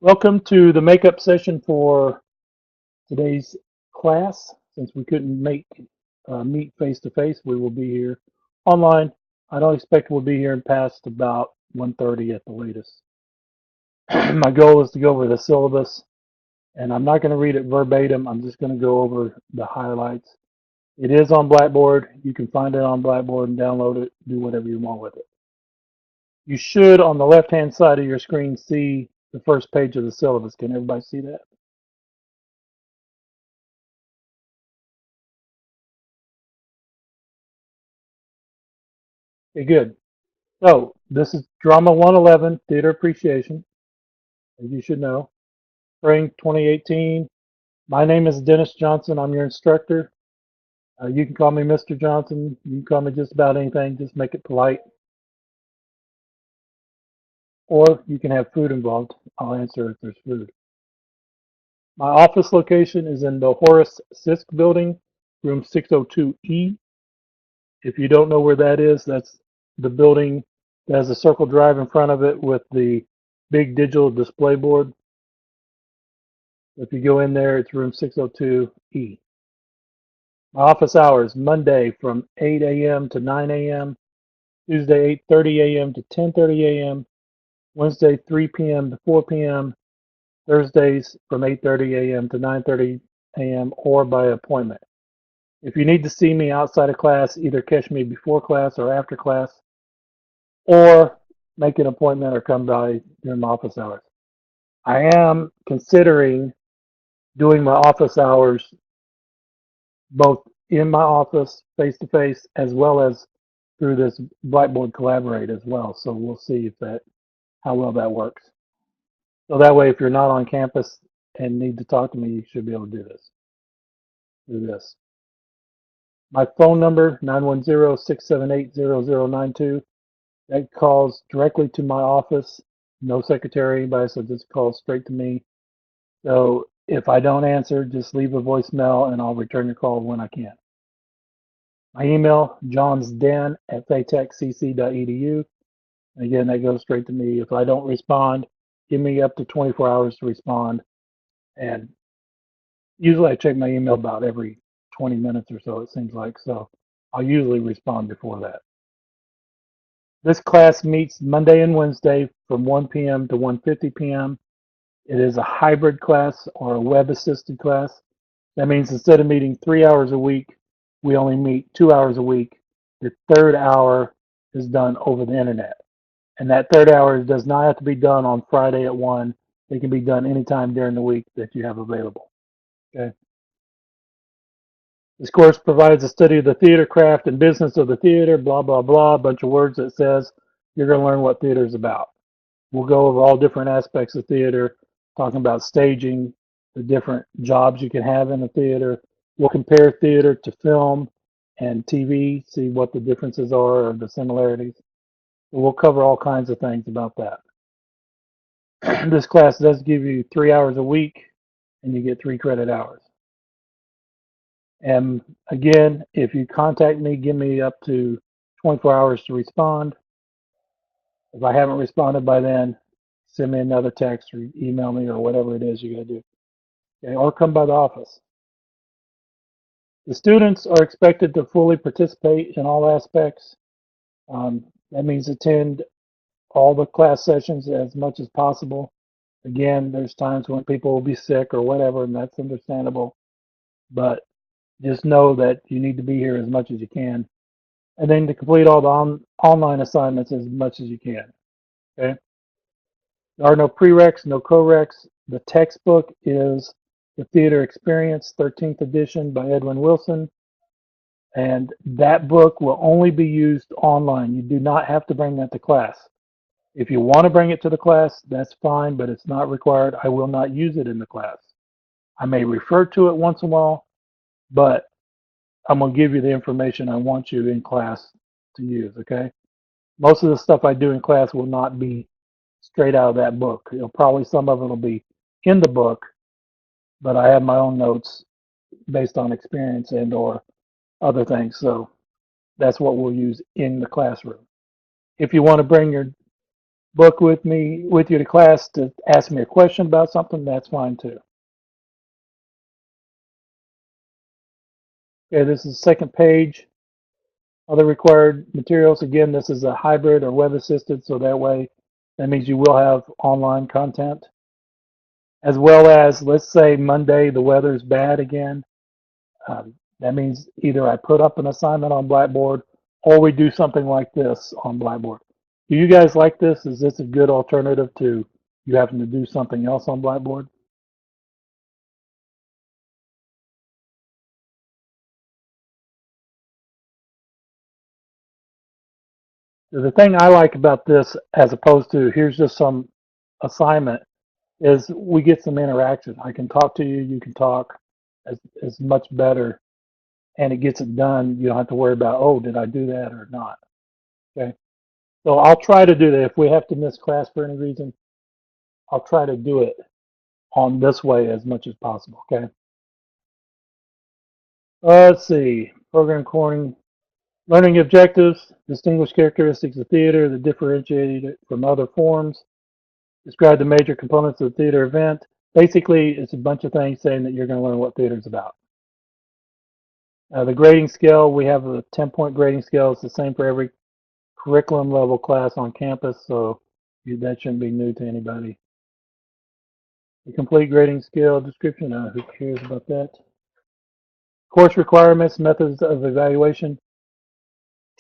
Welcome to the makeup session for today's class. Since we couldn't meet face to face, we will be here online. I don't expect we'll be here past about 1:30 at the latest. My goal is to go over the syllabus, and I'm not going to read it verbatim. I'm just going to go over the highlights. It is on Blackboard. You can find it on Blackboard and download it, do whatever you want with it. You should, on the left-hand side of your screen, see the first page of the syllabus. Can everybody see that? Okay, good. So this is Drama 111, Theater Appreciation, as you should know. Spring 2018. My name is Dennis Johnson. I'm your instructor. You can call me Mr. Johnson. You can call me just about anything. Just make it polite. Or you can have food involved. I'll answer if there's food. My office location is in the Horace Sisk building, room 602E. If you don't know where that is, that's the building that has a circle drive in front of it with the big digital display board. If you go in there, it's room 602E. My office hours, Monday from 8 a.m. to 9 a.m., Tuesday 8:30 a.m. to 10:30 a.m., Wednesday 3 p.m. to 4 p.m., Thursdays from 8:30 a.m. to 9:30 a.m. or by appointment. If you need to see me outside of class, either catch me before class or after class, or make an appointment or come by during my office hours. I am considering doing my office hours both in my office face to face as well as through this Blackboard Collaborate as well. So we'll see if how well that works. So that way, if you're not on campus and need to talk to me, you should be able to do this. My phone number, 910-678-0092. That calls directly to my office. No secretary, anybody, so just call straight to me. So if I don't answer, just leave a voicemail and I'll return your call when I can. My email, johnsden@faytechcc.edu. Again, that goes straight to me. If I don't respond, give me up to 24 hours to respond. And usually I check my email about every 20 minutes or so, it seems like. So I'll usually respond before that. This class meets Monday and Wednesday from 1 p.m. to 1:50 p.m. It is a hybrid class or a web-assisted class. That means instead of meeting 3 hours a week, we only meet 2 hours a week. The third hour is done over the internet. And that third hour does not have to be done on Friday at 1. It can be done anytime during the week that you have available. Okay. This course provides a study of the theater craft and business of the theater, blah, blah, blah, a bunch of words that says you're going to learn what theater is about. We'll go over all different aspects of theater, talking about staging, the different jobs you can have in a theater. We'll compare theater to film and TV, see what the differences are or the similarities. We'll cover all kinds of things about that. This class does give you 3 hours a week and you get 3 credit hours. And again, if you contact me, give me up to 24 hours to respond. If I haven't responded by then, send me another text or email me or whatever it is you got to do. Okay, or come by the office. The students are expected to fully participate in all aspects. That means attend all the class sessions as much as possible. Again, there's times when people will be sick or whatever, and that's understandable. But just know that you need to be here as much as you can. And then to complete all the online assignments as much as you can. Okay? There are no prereqs, no co-reqs. The textbook is The Theater Experience, 13th edition by Edwin Wilson. And that book will only be used online. You do not have to bring that to class. If you want to bring it to the class, that's fine, but it's not required. I will not use it in the class. I may refer to it once in a while, but I'm going to give you the information I want you in class to use, okay? Most of the stuff I do in class will not be straight out of that book. Probably some of it will be in the book, but I have my own notes based on experience and or other things. So that's what we'll use in the classroom. If you want to bring your book with you to class to ask me a question about something, that's fine too. Okay, this is the second page. Other required materials. Again, this is a hybrid or web assisted, so that means you will have online content, as well as, let's say Monday the weather is bad again. That means either I put up an assignment on Blackboard or we do something like this on Blackboard. Do you guys like this? Is this a good alternative to you having to do something else on Blackboard? The thing I like about this, as opposed to here's just some assignment, is we get some interaction. I can talk to you, you can talk, as much better, and it gets it done. You don't have to worry about, oh, did I do that or not? Okay. So I'll try to do that. If we have to miss class for any reason, I'll try to do it on this way as much as possible. Okay. Let's see. Program coring, learning objectives, distinguished characteristics of theater that differentiate it from other forms, describe the major components of the theater event. Basically, it's a bunch of things saying that you're going to learn what theater is about. The grading scale, we have a 10-point grading scale. It's the same for every curriculum level class on campus, so that shouldn't be new to anybody. The complete grading scale description, who cares about that? Course requirements, methods of evaluation.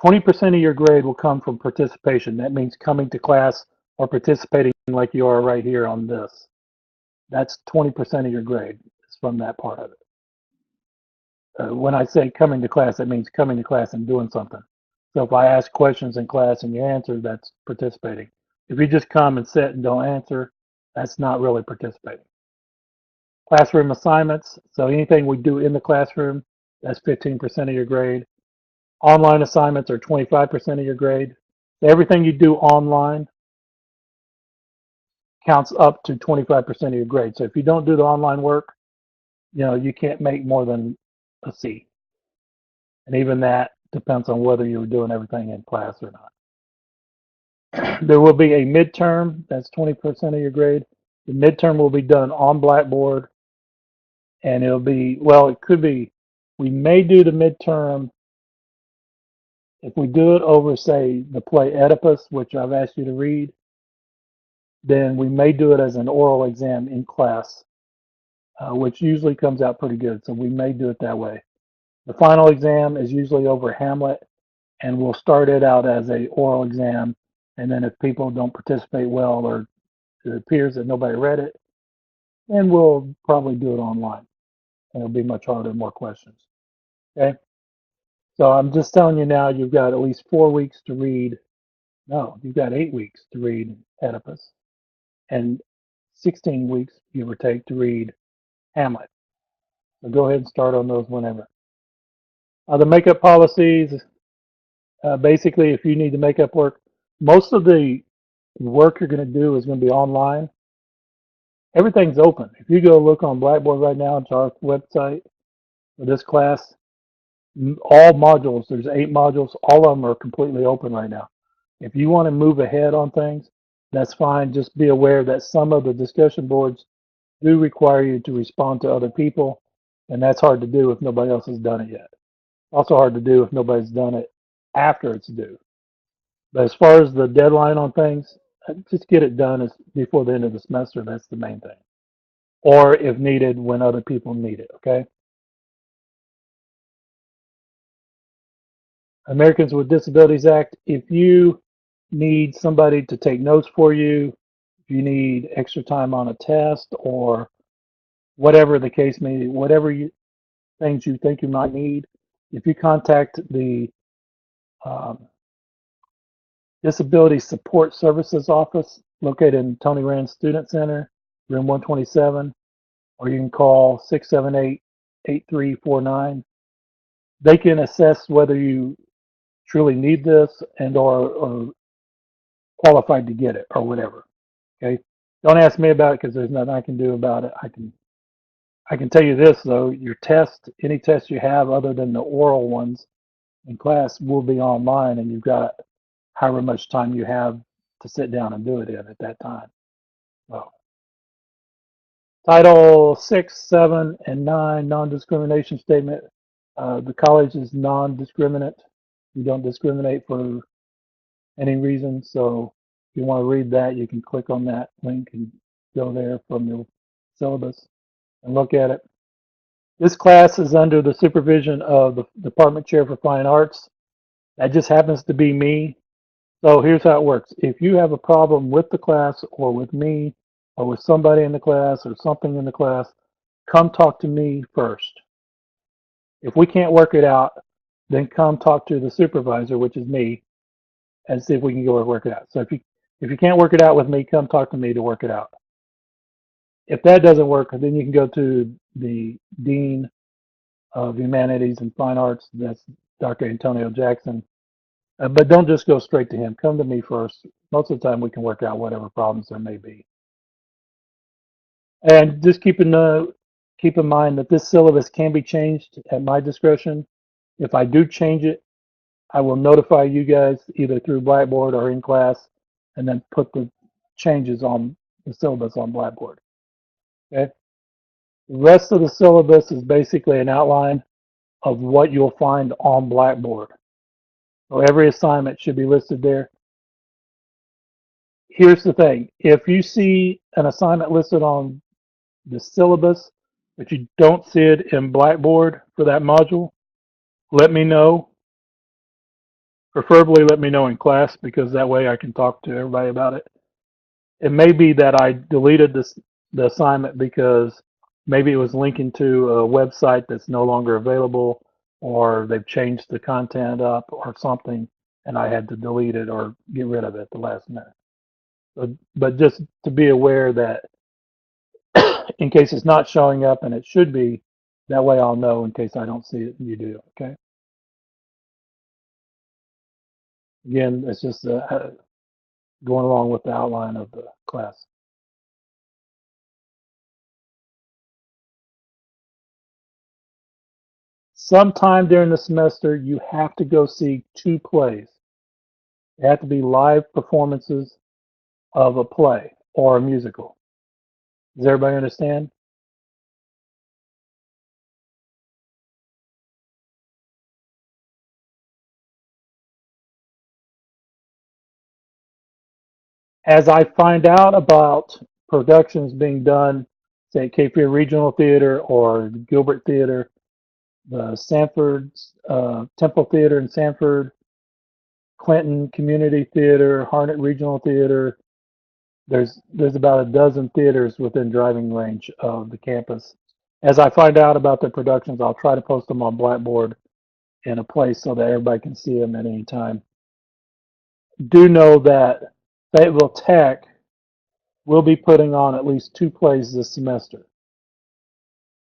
20% of your grade will come from participation. That means coming to class or participating like you are right here on this. That's 20% of your grade. It's from that part of it. When I say coming to class, that means coming to class and doing something. So if I ask questions in class and you answer, that's participating. If you just come and sit and don't answer, that's not really participating. Classroom assignments. So anything we do in the classroom, that's 15% of your grade. Online assignments are 25% of your grade. So everything you do online counts up to 25% of your grade. So if you don't do the online work, you can't make more than a C. And even that depends on whether you're doing everything in class or not. There will be a midterm, that's 20% of your grade. The midterm will be done on Blackboard, and it could be, we may do the midterm, if we do it over, say, the play Oedipus, which I've asked you to read, then we may do it as an oral exam in class, which usually comes out pretty good. So we may do it that way. The final exam is usually over Hamlet, and we'll start it out as a oral exam. And then if people don't participate well, or it appears that nobody read it, then we'll probably do it online. And it'll be much harder, more questions. Okay. So I'm just telling you now, you've got at least 4 weeks to read. No, you've got 8 weeks to read Oedipus, and 16 weeks, give or take, to read Hamlet. So go ahead and start on those whenever. The makeup policies, basically, if you need to make up work, most of the work you're going to do is going to be online. Everything's open. If you go look on Blackboard right now, it's our website for this class, all modules, there's 8 modules, all of them are completely open right now. If you want to move ahead on things, that's fine. Just be aware that some of the discussion boards do require you to respond to other people, and that's hard to do if nobody else has done it yet. Also hard to do if nobody's done it after it's due. But as far as the deadline on things, just get it done before the end of the semester. That's the main thing. Or if needed, when other people need it, okay? Americans with Disabilities Act, if you need somebody to take notes for you, if you need extra time on a test, or whatever the case may be, things you think you might need, if you contact the um, Disability Support Services Office located in Tony Rand Student Center, room 127, or you can call 678-8349. They can assess whether you truly need this and or qualified to get it or whatever. Okay. Don't ask me about it because there's nothing I can do about it. I can tell you this though, your test, any test you have other than the oral ones in class will be online, and you've got however much time you have to sit down and do it in at that time. So, Title 6, 7, and 9, non-discrimination statement. The college is non-discriminate. We don't discriminate for any reason. So if you want to read that, you can click on that link and go there from the syllabus and look at it. This class is under the supervision of the department chair for fine arts. That just happens to be me. So here's how it works. If you have a problem with the class or with me or with somebody in the class or something in the class, come talk to me first. If we can't work it out, then come talk to the supervisor, which is me, and see if we can go and work it out. So if you can't work it out with me, come talk to me to work it out. If that doesn't work, then you can go to the Dean of Humanities and Fine Arts. That's Dr. Antonio Jackson. But don't just go straight to him. Come to me first. Most of the time, we can work out whatever problems there may be. And just keep in mind that this syllabus can be changed at my discretion. If I do change it, I will notify you guys either through Blackboard or in class, and then put the changes on the syllabus on Blackboard. Okay. The rest of the syllabus is basically an outline of what you'll find on Blackboard. So every assignment should be listed there. Here's the thing. If you see an assignment listed on the syllabus, but you don't see it in Blackboard for that module, let me know. Preferably let me know in class, because that way I can talk to everybody about it. It may be that I deleted the assignment because maybe it was linking to a website that's no longer available, or they've changed the content up or something, and I had to delete it or get rid of it at the last minute. But just to be aware that in case it's not showing up and it should be, that way I'll know in case I don't see it and you do. Okay. Again, it's just going along with the outline of the class. Sometime during the semester, you have to go see 2 plays. They have to be live performances of a play or a musical. Does everybody understand? As I find out about productions being done, say at Cape Fear Regional Theater or Gilbert Theater, the Sanford Temple Theater in Sanford, Clinton Community Theater, Harnett Regional Theater. There's about a dozen theaters within driving range of the campus. As I find out about their productions, I'll try to post them on Blackboard in a place so that everybody can see them at any time. Do know that Fayetteville Tech will be putting on at least 2 plays this semester.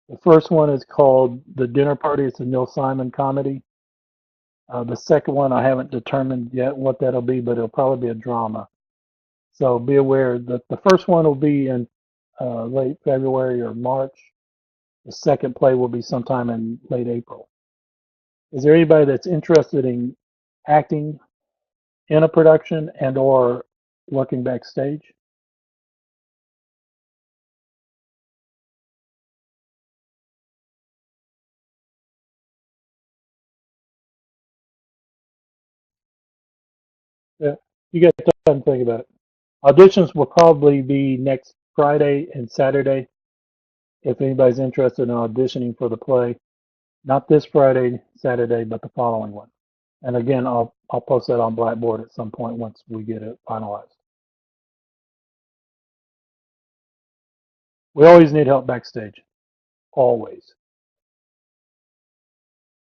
The first one is called The Dinner Party. It's a Neil Simon comedy. The second one, I haven't determined yet what that'll be, but it'll probably be a drama. So be aware that the first one will be in late February or March. The second play will be sometime in late April. Is there anybody that's interested in acting in a production and or working backstage? Yeah, you got time to think about it. Auditions will probably be next Friday and Saturday. If anybody's interested in auditioning for the play, not this Friday, Saturday, but the following one. And again, I'll post that on Blackboard at some point once we get it finalized. We always need help backstage, always.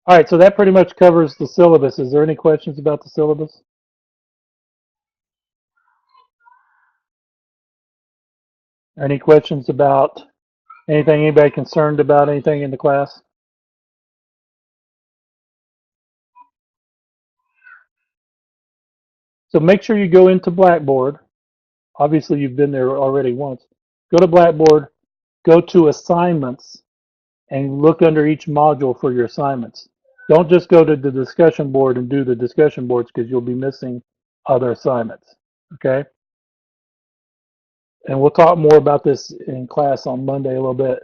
All right, so that pretty much covers the syllabus. Is there any questions about the syllabus? Any questions about anything, anybody concerned about anything in the class? So make sure you go into Blackboard. Obviously, you've been there already once. Go to Blackboard, go to assignments, and look under each module for your assignments. Don't just go to the discussion board and do the discussion boards, because you'll be missing other assignments. Okay? and we'll talk more about this in class on Monday a little bit.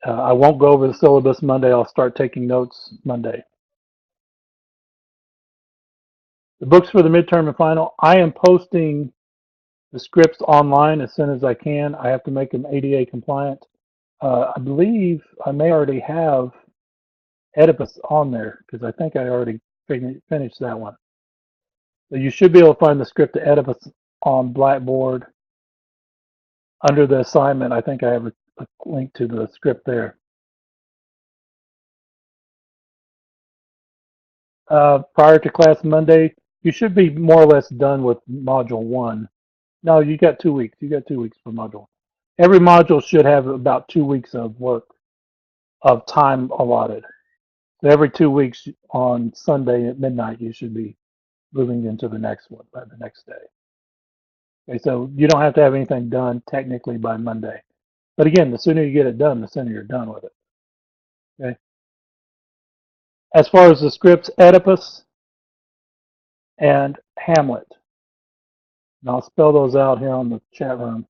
I won't go over the syllabus Monday. I'll start taking notes Monday. The books for the midterm and final, I am posting the scripts online as soon as I can. I have to make them ADA compliant. I believe I may already have Oedipus on there because I think I already finished that one. So you should be able to find the script to Oedipus on Blackboard. Under the assignment, I think I have a link to the script there. Prior to class Monday, you should be more or less done with module 1. No, you got 2 weeks. You got 2 weeks for module. Every module should have about 2 weeks of work of time allotted. So every 2 weeks on Sunday at midnight, you should be moving into the next one by the next day. Okay, so you don't have to have anything done technically by Monday. But again, the sooner you get it done, the sooner you're done with it. Okay. As far as the scripts, Oedipus and Hamlet. And I'll spell those out here on the chat room.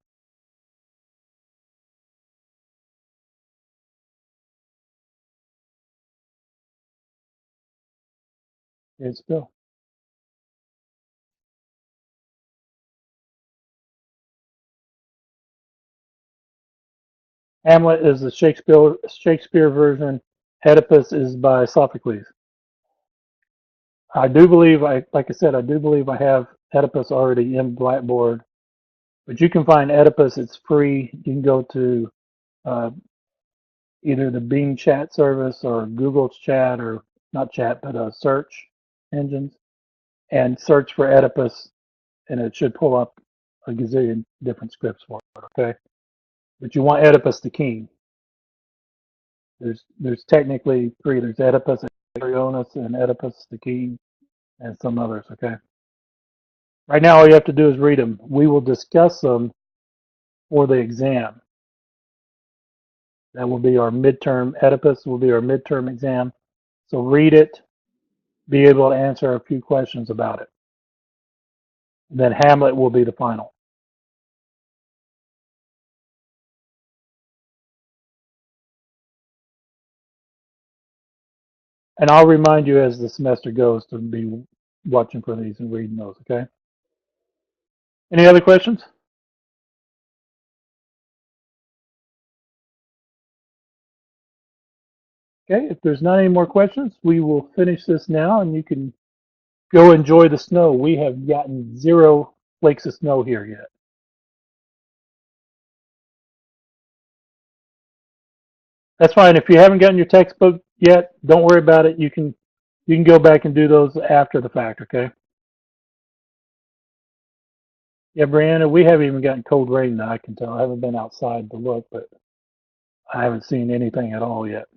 It's Bill. Hamlet is the Shakespeare version. Oedipus is by Sophocles. I do believe, like I said, I do believe I have Oedipus already in Blackboard. But you can find Oedipus. It's free. You can go to uh, either the Bing chat service or Google's chat, or not chat, but search engines, and search for Oedipus, and it should pull up a gazillion different scripts for it. Okay, but you want Oedipus the king. There's technically 3. There's Oedipus Arionis and Oedipus the king, and some others. Okay. Right now, all you have to do is read them. We will discuss them for the exam. That will be our midterm. Oedipus will be our midterm exam. So read it, be able to answer a few questions about it. And then Hamlet will be the final. And I'll remind you as the semester goes to be watching for these and reading those, okay? Any other questions? Okay, if there's not any more questions, we will finish this now and you can go enjoy the snow. We have gotten 0 flakes of snow here yet. That's fine. If you haven't gotten your textbook yet, don't worry about it. You can go back and do those after the fact, okay? Yeah, Brianna, we haven't even gotten cold rain that I can tell. I haven't been outside to look, but I haven't seen anything at all yet.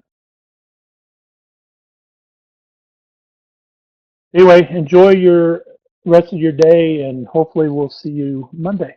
Anyway, enjoy your rest of your day, and hopefully we'll see you Monday.